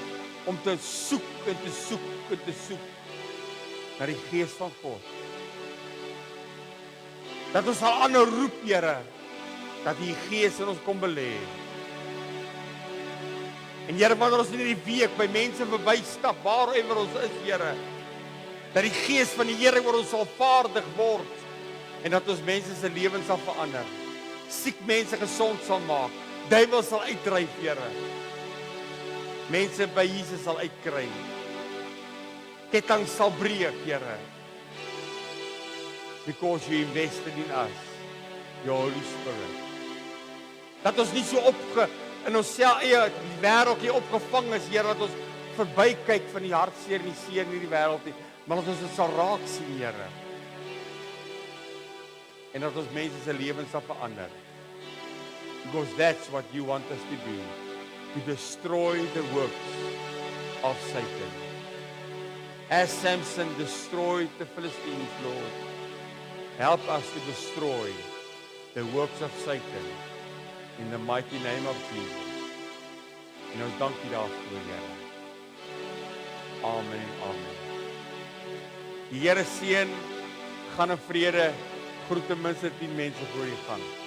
om te soek en te soek en te soek na die Gees van God. Dat ons sal aanhou roep, Here, dat die Gees in ons kom belê. En Here, wanneer ons in hierdie week by mense verbystap, waaroor ons is, Here, dat die Gees van die Here oor ons sal vaardig word en dat ons mense se lewens sal verander. Siek mense gesond sal maak. Duiwels sal uitdryf, Here. Mense by Jesus sal uitkry. Ketting sal breek, Here. Because you invested in us, your Holy Spirit. Dat ons nie so in ons eie wêreld hier opgevang is, Here, dat ons verbykyk van die hartseer en die seer in hierdie wêreld nie, maar dat ons dit sal raak sien, Here. En dat ons mense se lewens sal verander. Because that's what you want us to do. To destroy the works of Satan. As Samson destroyed the Philistines, Lord, help us to destroy the works of Satan in the mighty name of Jesus. En ons dank U daarvoor, Here. Amen, amen. Die Here seën, gaan in vrede, groet ten minste 10 mense voor U gaan.